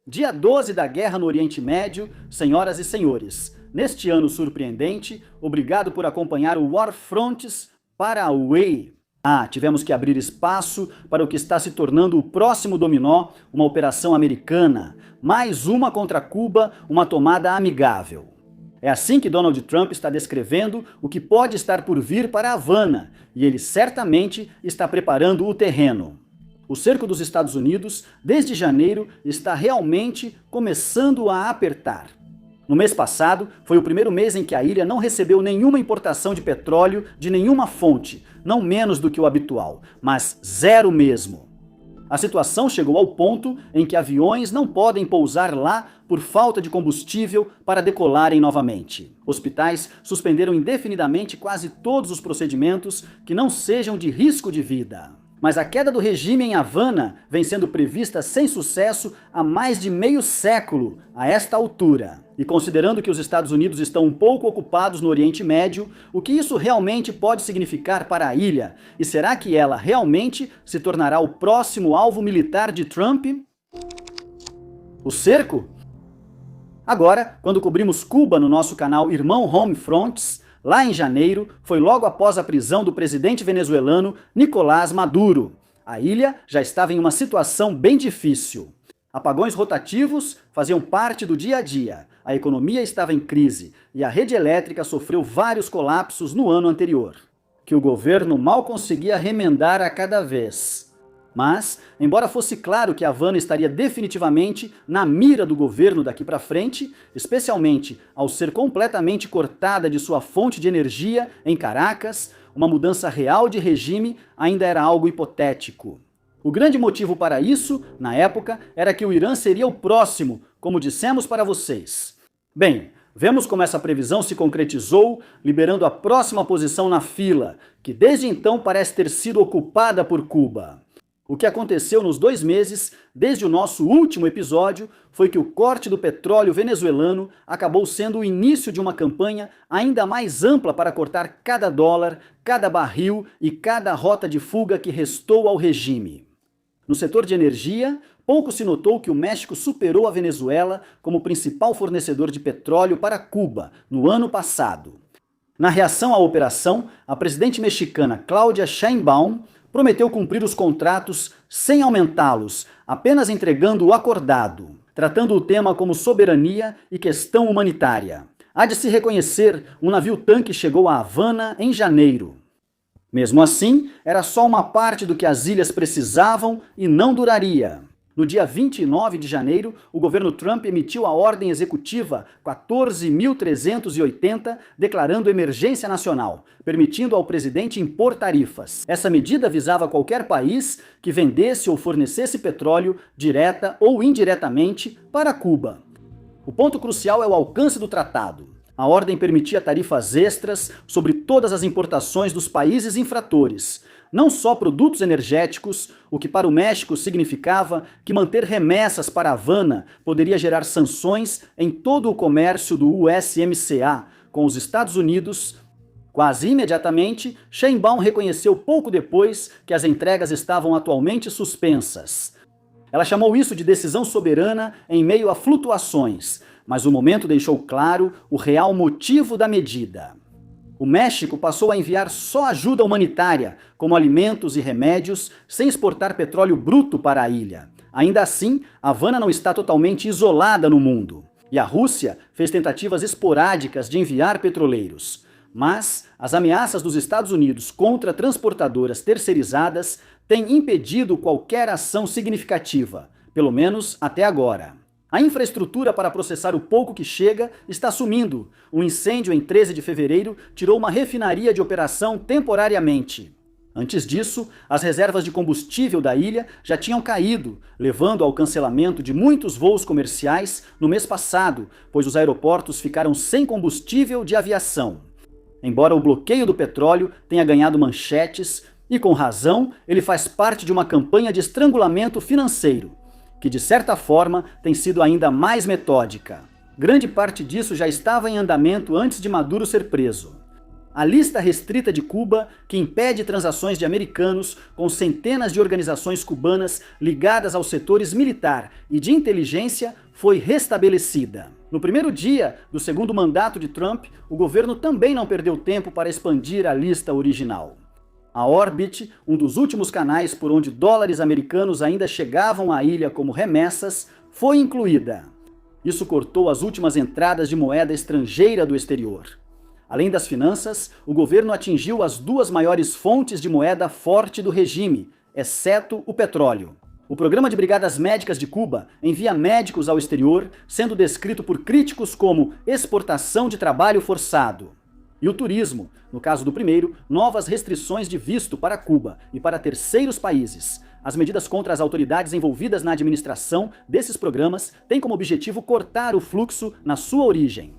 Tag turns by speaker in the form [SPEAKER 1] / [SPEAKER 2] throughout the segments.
[SPEAKER 1] Dia 12 da guerra no Oriente Médio, senhoras e senhores. Neste ano surpreendente, obrigado por acompanhar o Warfronts Paraguay. Tivemos que abrir espaço para o que está se tornando o próximo dominó, uma operação americana. Mais uma contra Cuba, uma tomada amigável. É assim que Donald Trump está descrevendo o que pode estar por vir para Havana, e ele certamente está preparando o terreno. O cerco dos Estados Unidos, desde janeiro, está realmente começando a apertar. No mês passado, foi o primeiro mês em que a ilha não recebeu nenhuma importação de petróleo de nenhuma fonte, não menos do que o habitual, mas zero mesmo. A situação chegou ao ponto em que aviões não podem pousar lá por falta de combustível para decolarem novamente. Hospitais suspenderam indefinidamente quase todos os procedimentos que não sejam de risco de vida. Mas a queda do regime em Havana vem sendo prevista sem sucesso há mais de meio século, a esta altura. E considerando que os Estados Unidos estão um pouco ocupados no Oriente Médio, o que isso realmente pode significar para a ilha? E será que ela realmente se tornará o próximo alvo militar de Trump? O cerco? Agora, quando cobrimos Cuba no nosso canal Irmão Homefronts, lá em janeiro, foi logo após a prisão do presidente venezuelano Nicolás Maduro. A ilha já estava em uma situação bem difícil. Apagões rotativos faziam parte do dia a dia, a economia estava em crise e a rede elétrica sofreu vários colapsos no ano anterior, que o governo mal conseguia remendar a cada vez. Mas, embora fosse claro que Havana estaria definitivamente na mira do governo daqui para frente, especialmente ao ser completamente cortada de sua fonte de energia em Caracas, uma mudança real de regime ainda era algo hipotético. O grande motivo para isso, na época, era que o Irã seria o próximo, como dissemos para vocês. Bem, vemos como essa previsão se concretizou, liberando a próxima posição na fila, que desde então parece ter sido ocupada por Cuba. O que aconteceu nos 2 meses, desde o nosso último episódio, foi que o corte do petróleo venezuelano acabou sendo o início de uma campanha ainda mais ampla para cortar cada dólar, cada barril e cada rota de fuga que restou ao regime. No setor de energia, pouco se notou que o México superou a Venezuela como principal fornecedor de petróleo para Cuba no ano passado. Na reação à operação, a presidente mexicana Claudia Sheinbaum prometeu cumprir os contratos sem aumentá-los, apenas entregando o acordado, tratando o tema como soberania e questão humanitária. Há de se reconhecer, um navio-tanque chegou a Havana em janeiro. Mesmo assim, era só uma parte do que as ilhas precisavam e não duraria. No dia 29 de janeiro, o governo Trump emitiu a Ordem Executiva 14.380, declarando emergência nacional, permitindo ao presidente impor tarifas. Essa medida visava qualquer país que vendesse ou fornecesse petróleo, direta ou indiretamente, para Cuba. O ponto crucial é o alcance do tratado. A ordem permitia tarifas extras sobre todas as importações dos países infratores, não só produtos energéticos, o que para o México significava que manter remessas para Havana poderia gerar sanções em todo o comércio do USMCA com os Estados Unidos. Quase imediatamente, Sheinbaum reconheceu pouco depois que as entregas estavam atualmente suspensas. Ela chamou isso de decisão soberana em meio a flutuações, mas o momento deixou claro o real motivo da medida. O México passou a enviar só ajuda humanitária, como alimentos e remédios, sem exportar petróleo bruto para a ilha. Ainda assim, Havana não está totalmente isolada no mundo. E a Rússia fez tentativas esporádicas de enviar petroleiros. Mas as ameaças dos Estados Unidos contra transportadoras terceirizadas têm impedido qualquer ação significativa, pelo menos até agora. A infraestrutura para processar o pouco que chega está sumindo. Um incêndio em 13 de fevereiro tirou uma refinaria de operação temporariamente. Antes disso, as reservas de combustível da ilha já tinham caído, levando ao cancelamento de muitos voos comerciais no mês passado, pois os aeroportos ficaram sem combustível de aviação. Embora o bloqueio do petróleo tenha ganhado manchetes, e com razão, ele faz parte de uma campanha de estrangulamento financeiro, que de certa forma tem sido ainda mais metódica. Grande parte disso já estava em andamento antes de Maduro ser preso. A lista restrita de Cuba, que impede transações de americanos com centenas de organizações cubanas ligadas aos setores militar e de inteligência, foi restabelecida. No primeiro dia do segundo mandato de Trump, o governo também não perdeu tempo para expandir a lista original. A Orbit, um dos últimos canais por onde dólares americanos ainda chegavam à ilha como remessas, foi incluída. Isso cortou as últimas entradas de moeda estrangeira do exterior. Além das finanças, o governo atingiu as duas maiores fontes de moeda forte do regime, exceto o petróleo. O Programa de Brigadas Médicas de Cuba envia médicos ao exterior, sendo descrito por críticos como exportação de trabalho forçado. E o turismo, no caso do primeiro, novas restrições de visto para Cuba e para terceiros países. As medidas contra as autoridades envolvidas na administração desses programas têm como objetivo cortar o fluxo na sua origem.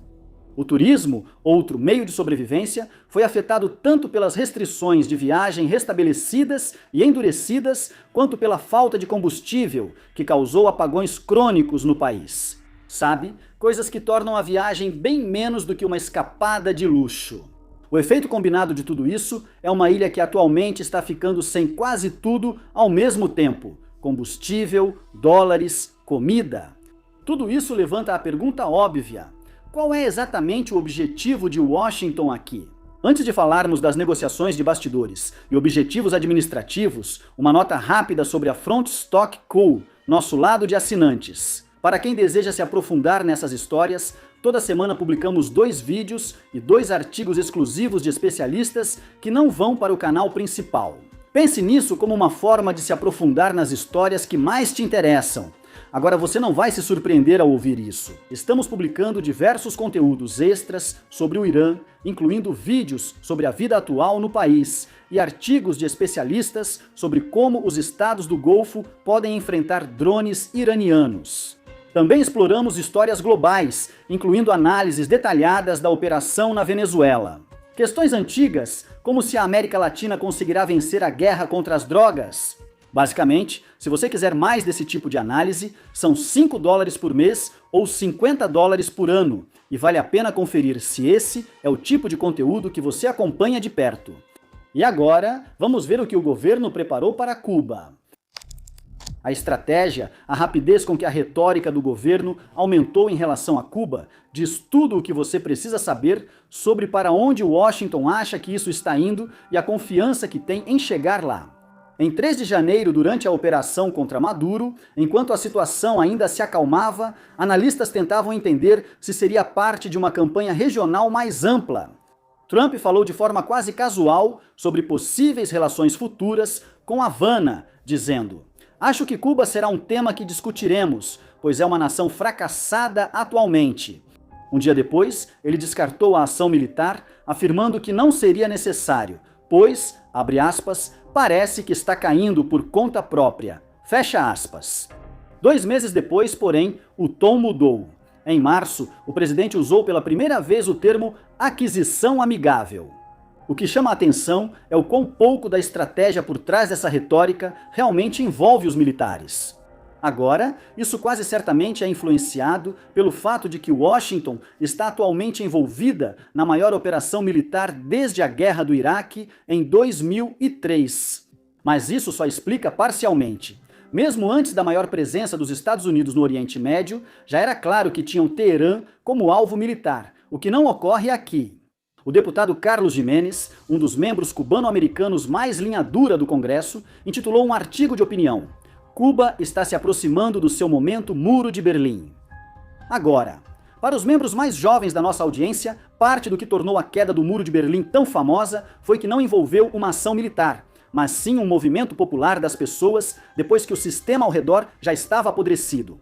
[SPEAKER 1] O turismo, outro meio de sobrevivência, foi afetado tanto pelas restrições de viagem restabelecidas e endurecidas, quanto pela falta de combustível, que causou apagões crônicos no país. Sabe, coisas que tornam a viagem bem menos do que uma escapada de luxo. O efeito combinado de tudo isso é uma ilha que atualmente está ficando sem quase tudo ao mesmo tempo: combustível, dólares, comida. Tudo isso levanta a pergunta óbvia: qual é exatamente o objetivo de Washington aqui? Antes de falarmos das negociações de bastidores e objetivos administrativos, uma nota rápida sobre a Front Stock Co., nosso lado de assinantes. Para quem deseja se aprofundar nessas histórias, toda semana publicamos 2 vídeos e 2 artigos exclusivos de especialistas que não vão para o canal principal. Pense nisso como uma forma de se aprofundar nas histórias que mais te interessam. Agora você não vai se surpreender ao ouvir isso. Estamos publicando diversos conteúdos extras sobre o Irã, incluindo vídeos sobre a vida atual no país e artigos de especialistas sobre como os estados do Golfo podem enfrentar drones iranianos. Também exploramos histórias globais, incluindo análises detalhadas da operação na Venezuela. Questões antigas, como se a América Latina conseguirá vencer a guerra contra as drogas. Basicamente, se você quiser mais desse tipo de análise, são $5 por mês ou $50 por ano, e vale a pena conferir se esse é o tipo de conteúdo que você acompanha de perto. E agora, vamos ver o que o governo preparou para Cuba. A estratégia, a rapidez com que a retórica do governo aumentou em relação a Cuba, diz tudo o que você precisa saber sobre para onde Washington acha que isso está indo e a confiança que tem em chegar lá. Em 3 de janeiro, durante a operação contra Maduro, enquanto a situação ainda se acalmava, analistas tentavam entender se seria parte de uma campanha regional mais ampla. Trump falou de forma quase casual sobre possíveis relações futuras com Havana, dizendo: "Acho que Cuba será um tema que discutiremos, pois é uma nação fracassada atualmente." Um dia depois, ele descartou a ação militar, afirmando que não seria necessário, pois, abre aspas, parece que está caindo por conta própria. Fecha aspas. 2 meses depois, porém, o tom mudou. Em março, o presidente usou pela primeira vez o termo aquisição amigável. O que chama a atenção é o quão pouco da estratégia por trás dessa retórica realmente envolve os militares. Agora, isso quase certamente é influenciado pelo fato de que Washington está atualmente envolvida na maior operação militar desde a Guerra do Iraque em 2003. Mas isso só explica parcialmente. Mesmo antes da maior presença dos Estados Unidos no Oriente Médio, já era claro que tinham Teherã como alvo militar, o que não ocorre aqui. O deputado Carlos Giménez, um dos membros cubano-americanos mais linha dura do Congresso, intitulou um artigo de opinião: "Cuba está se aproximando do seu momento Muro de Berlim." Agora, para os membros mais jovens da nossa audiência, parte do que tornou a queda do Muro de Berlim tão famosa foi que não envolveu uma ação militar, mas sim um movimento popular das pessoas depois que o sistema ao redor já estava apodrecido.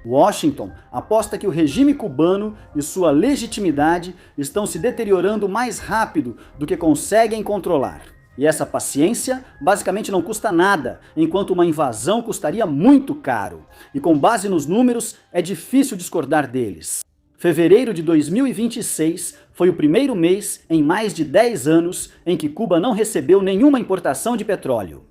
[SPEAKER 1] Washington aposta que o regime cubano e sua legitimidade estão se deteriorando mais rápido do que conseguem controlar. E essa paciência basicamente não custa nada, enquanto uma invasão custaria muito caro. E com base nos números, é difícil discordar deles. Fevereiro de 2026 foi o primeiro mês em mais de 10 anos em que Cuba não recebeu nenhuma importação de petróleo.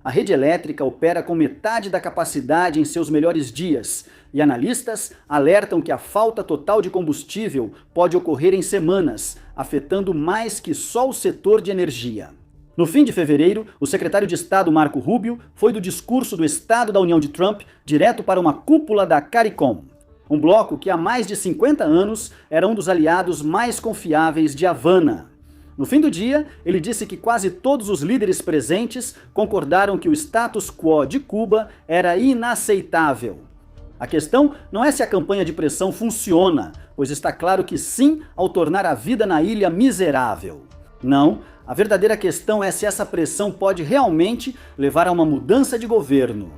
[SPEAKER 1] A rede elétrica opera com metade da capacidade em seus melhores dias, e analistas alertam que a falta total de combustível pode ocorrer em semanas, afetando mais que só o setor de energia. No fim de fevereiro, o secretário de Estado Marco Rubio foi do discurso do Estado da União de Trump direto para uma cúpula da CARICOM, um bloco que há mais de 50 anos era um dos aliados mais confiáveis de Havana. No fim do dia, ele disse que quase todos os líderes presentes concordaram que o status quo de Cuba era inaceitável. A questão não é se a campanha de pressão funciona, pois está claro que sim ao tornar a vida na ilha miserável. Não, a verdadeira questão é se essa pressão pode realmente levar a uma mudança de governo.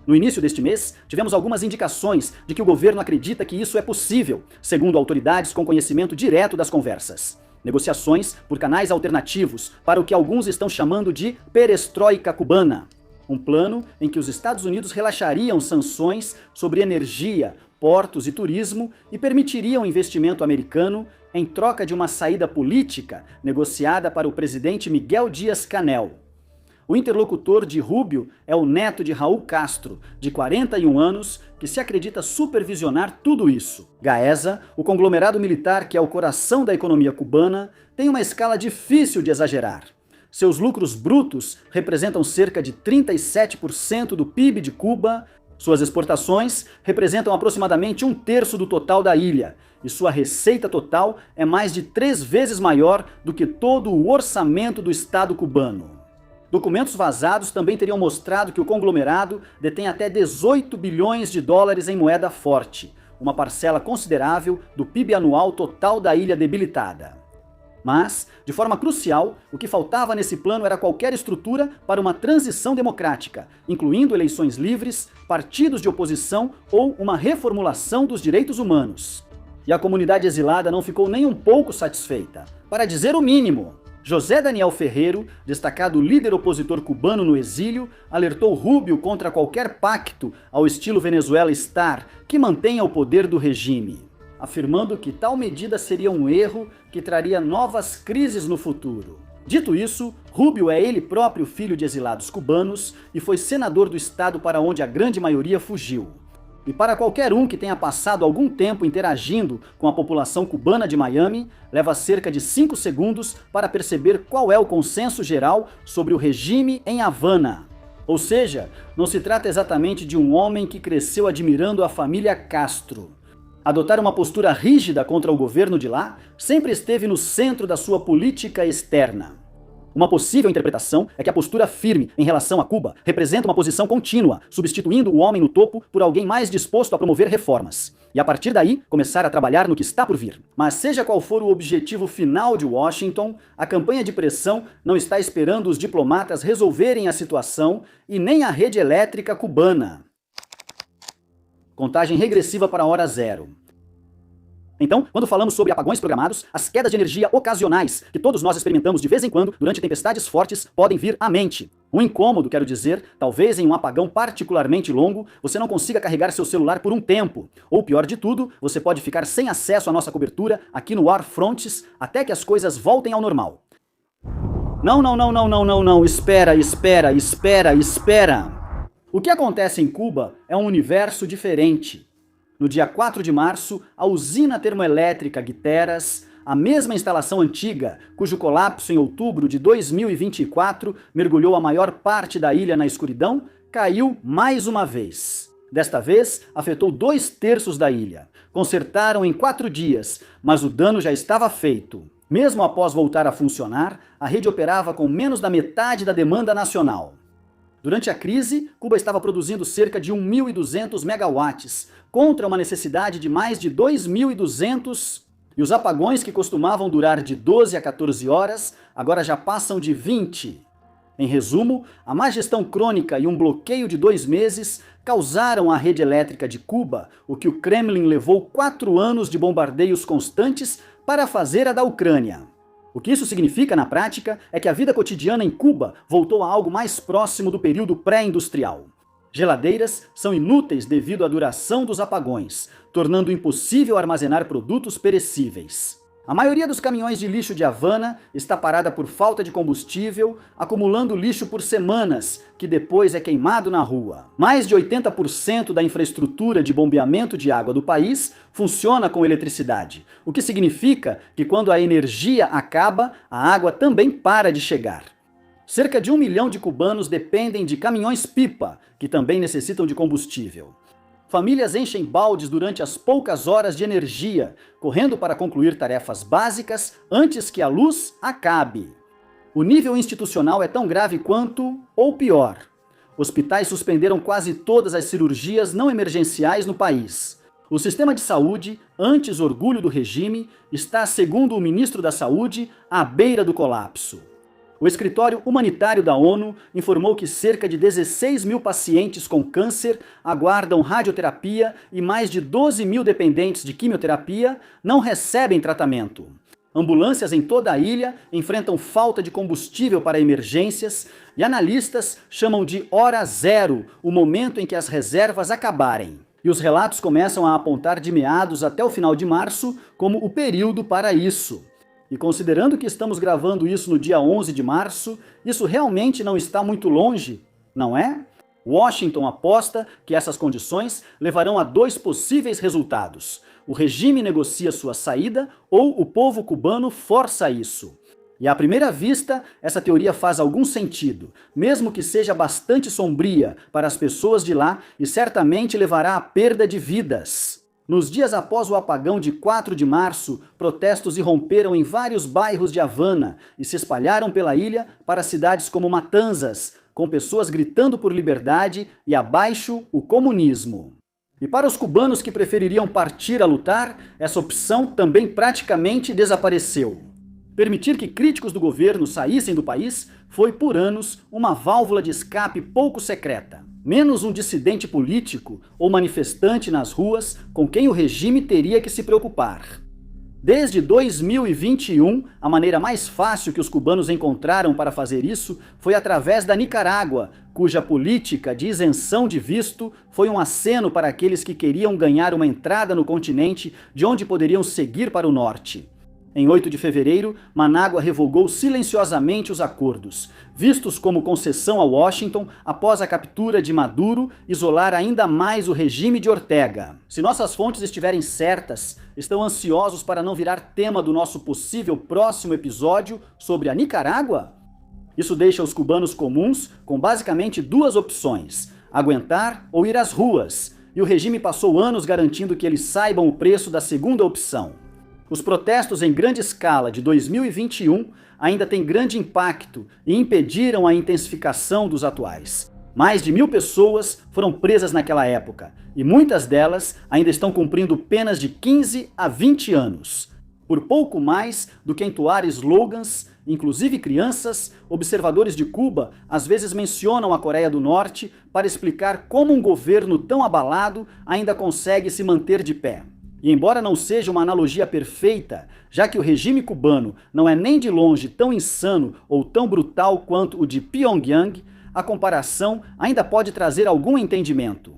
[SPEAKER 1] No início deste mês, tivemos algumas indicações de que o governo acredita que isso é possível, segundo autoridades com conhecimento direto das conversas. Negociações por canais alternativos para o que alguns estão chamando de perestroika cubana. Um plano em que os Estados Unidos relaxariam sanções sobre energia, portos e turismo e permitiriam investimento americano em troca de uma saída política negociada para o presidente Miguel Díaz-Canel. O interlocutor de Rubio é o neto de Raul Castro, de 41 anos, que se acredita supervisionar tudo isso. Gaesa, o conglomerado militar que é o coração da economia cubana, tem uma escala difícil de exagerar. Seus lucros brutos representam cerca de 37% do PIB de Cuba, suas exportações representam aproximadamente 1/3 do total da ilha, e sua receita total é mais de 3 vezes maior do que todo o orçamento do Estado cubano. Documentos vazados também teriam mostrado que o conglomerado detém até 18 bilhões de dólares em moeda forte, uma parcela considerável do PIB anual total da ilha debilitada. Mas, de forma crucial, o que faltava nesse plano era qualquer estrutura para uma transição democrática, incluindo eleições livres, partidos de oposição ou uma reformulação dos direitos humanos. E a comunidade exilada não ficou nem um pouco satisfeita. Para dizer o mínimo, José Daniel Ferreiro, destacado líder opositor cubano no exílio, alertou Rubio contra qualquer pacto ao estilo Venezuela Star que mantenha o poder do regime, afirmando que tal medida seria um erro que traria novas crises no futuro. Dito isso, Rubio é ele próprio filho de exilados cubanos e foi senador do estado para onde a grande maioria fugiu. E para qualquer um que tenha passado algum tempo interagindo com a população cubana de Miami, leva cerca de 5 segundos para perceber qual é o consenso geral sobre o regime em Havana. Ou seja, não se trata exatamente de um homem que cresceu admirando a família Castro. Adotar uma postura rígida contra o governo de lá sempre esteve no centro da sua política externa. Uma possível interpretação é que a postura firme em relação a Cuba representa uma posição contínua, substituindo o homem no topo por alguém mais disposto a promover reformas. E a partir daí, começar a trabalhar no que está por vir. Mas seja qual for o objetivo final de Washington, a campanha de pressão não está esperando os diplomatas resolverem a situação e nem a rede elétrica cubana. Contagem regressiva para a hora zero. Então, quando falamos sobre apagões programados, as quedas de energia ocasionais que todos nós experimentamos de vez em quando durante tempestades fortes podem vir à mente. Um incômodo, quero dizer, talvez em um apagão particularmente longo, você não consiga carregar seu celular por um tempo. Ou pior de tudo, você pode ficar sem acesso à nossa cobertura aqui no War Fronts até que as coisas voltem ao normal. Não, espera. O que acontece em Cuba é um universo diferente. No dia 4 de março, a usina termoelétrica Guiteras, a mesma instalação antiga, cujo colapso em outubro de 2024 mergulhou a maior parte da ilha na escuridão, caiu mais uma vez. Desta vez, afetou 2/3 da ilha. Consertaram em 4 dias, mas o dano já estava feito. Mesmo após voltar a funcionar, a rede operava com menos da metade da demanda nacional. Durante a crise, Cuba estava produzindo cerca de 1.200 megawatts, contra uma necessidade de mais de 2.200, e os apagões que costumavam durar de 12 a 14 horas, agora já passam de 20. Em resumo, a má gestão crônica e um bloqueio de 2 meses causaram à rede elétrica de Cuba o que o Kremlin levou 4 anos de bombardeios constantes para fazer a da Ucrânia. O que isso significa na prática é que a vida cotidiana em Cuba voltou a algo mais próximo do período pré-industrial. Geladeiras são inúteis devido à duração dos apagões, tornando impossível armazenar produtos perecíveis. A maioria dos caminhões de lixo de Havana está parada por falta de combustível, acumulando lixo por semanas, que depois é queimado na rua. Mais de 80% da infraestrutura de bombeamento de água do país funciona com eletricidade, o que significa que quando a energia acaba, a água também para de chegar. Cerca de 1 milhão de cubanos dependem de caminhões-pipa, que também necessitam de combustível. Famílias enchem baldes durante as poucas horas de energia, correndo para concluir tarefas básicas antes que a luz acabe. O nível institucional é tão grave quanto, ou pior. Hospitais suspenderam quase todas as cirurgias não emergenciais no país. O sistema de saúde, antes orgulho do regime, está, segundo o ministro da Saúde, à beira do colapso. O Escritório Humanitário da ONU informou que cerca de 16 mil pacientes com câncer aguardam radioterapia e mais de 12 mil dependentes de quimioterapia não recebem tratamento. Ambulâncias em toda a ilha enfrentam falta de combustível para emergências e analistas chamam de hora zero o momento em que as reservas acabarem. E os relatos começam a apontar de meados até o final de março como o período para isso. E considerando que estamos gravando isso no dia 11 de março, isso realmente não está muito longe, não é? Washington aposta que essas condições levarão a 2 possíveis resultados. O regime negocia sua saída ou o povo cubano força isso. E à primeira vista, essa teoria faz algum sentido, mesmo que seja bastante sombria para as pessoas de lá e certamente levará à perda de vidas. Nos dias após o apagão de 4 de março, protestos irromperam em vários bairros de Havana e se espalharam pela ilha para cidades como Matanzas, com pessoas gritando por liberdade e abaixo o comunismo. E para os cubanos que prefeririam partir a lutar, essa opção também praticamente desapareceu. Permitir que críticos do governo saíssem do país foi, por anos, uma válvula de escape pouco secreta. Menos um dissidente político ou manifestante nas ruas com quem o regime teria que se preocupar. Desde 2021, a maneira mais fácil que os cubanos encontraram para fazer isso foi através da Nicarágua, cuja política de isenção de visto foi um aceno para aqueles que queriam ganhar uma entrada no continente de onde poderiam seguir para o norte. Em 8 de fevereiro, Manágua revogou silenciosamente os acordos, vistos como concessão a Washington após a captura de Maduro isolar ainda mais o regime de Ortega. Se nossas fontes estiverem certas, estão ansiosos para não virar tema do nosso possível próximo episódio sobre a Nicarágua? Isso deixa os cubanos comuns com basicamente 2 opções: aguentar ou ir às ruas, e o regime passou anos garantindo que eles saibam o preço da segunda opção. Os protestos em grande escala de 2021 ainda têm grande impacto e impediram a intensificação dos atuais. Mais de 1.000 pessoas foram presas naquela época, e muitas delas ainda estão cumprindo penas de 15 a 20 anos. Por pouco mais do que entoar slogans, inclusive crianças, observadores de Cuba às vezes mencionam a Coreia do Norte para explicar como um governo tão abalado ainda consegue se manter de pé. E embora não seja uma analogia perfeita, já que o regime cubano não é nem de longe tão insano ou tão brutal quanto o de Pyongyang, a comparação ainda pode trazer algum entendimento.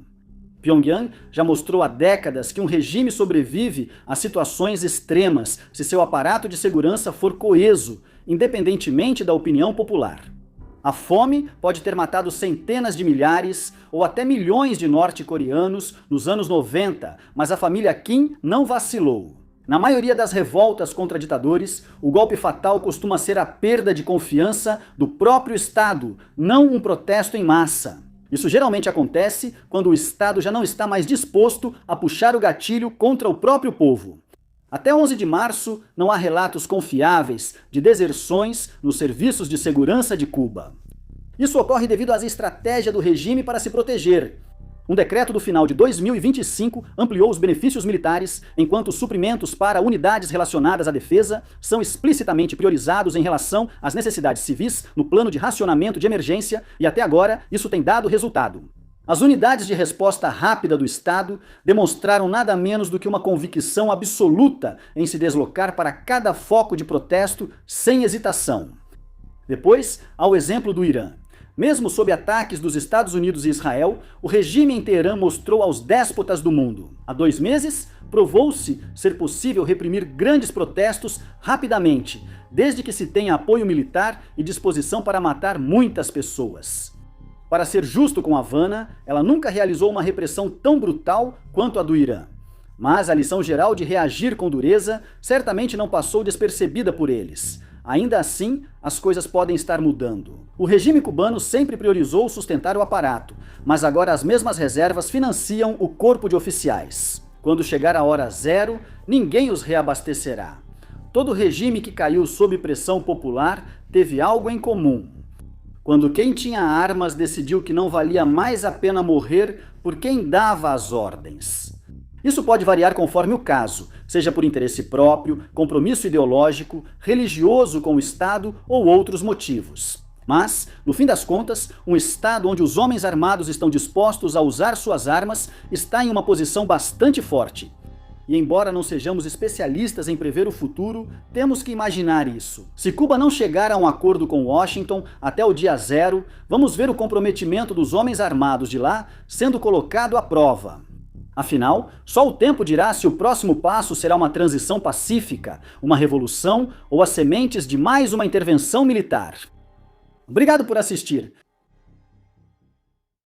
[SPEAKER 1] Pyongyang já mostrou há décadas que um regime sobrevive a situações extremas se seu aparato de segurança for coeso, independentemente da opinião popular. A fome pode ter matado centenas de milhares ou até milhões de norte-coreanos nos anos 90, mas a família Kim não vacilou. Na maioria das revoltas contra ditadores, o golpe fatal costuma ser a perda de confiança do próprio Estado, não um protesto em massa. Isso geralmente acontece quando o Estado já não está mais disposto a puxar o gatilho contra o próprio povo. Até 11 de março, não há relatos confiáveis de deserções nos serviços de segurança de Cuba. Isso ocorre devido à estratégia do regime para se proteger. Um decreto do final de 2025 ampliou os benefícios militares, enquanto os suprimentos para unidades relacionadas à defesa são explicitamente priorizados em relação às necessidades civis no plano de racionamento de emergência, e até agora isso tem dado resultado. As unidades de resposta rápida do Estado demonstraram nada menos do que uma convicção absoluta em se deslocar para cada foco de protesto sem hesitação. Depois, há o exemplo do Irã. Mesmo sob ataques dos Estados Unidos e Israel, o regime em Teherã mostrou aos déspotas do mundo. Há 2 meses, provou-se ser possível reprimir grandes protestos rapidamente, desde que se tenha apoio militar e disposição para matar muitas pessoas. Para ser justo com Havana, ela nunca realizou uma repressão tão brutal quanto a do Irã. Mas a lição geral de reagir com dureza certamente não passou despercebida por eles. Ainda assim, as coisas podem estar mudando. O regime cubano sempre priorizou sustentar o aparato, mas agora as mesmas reservas financiam o corpo de oficiais. Quando chegar a hora zero, ninguém os reabastecerá. Todo regime que caiu sob pressão popular teve algo em comum. Quando quem tinha armas decidiu que não valia mais a pena morrer por quem dava as ordens. Isso pode variar conforme o caso, seja por interesse próprio, compromisso ideológico, religioso com o Estado ou outros motivos. Mas, no fim das contas, um Estado onde os homens armados estão dispostos a usar suas armas está em uma posição bastante forte. E embora não sejamos especialistas em prever o futuro, temos que imaginar isso. Se Cuba não chegar a um acordo com Washington até o dia zero, vamos ver o comprometimento dos homens armados de lá sendo colocado à prova. Afinal, só o tempo dirá se o próximo passo será uma transição pacífica, uma revolução ou as sementes de mais uma intervenção militar. Obrigado por assistir.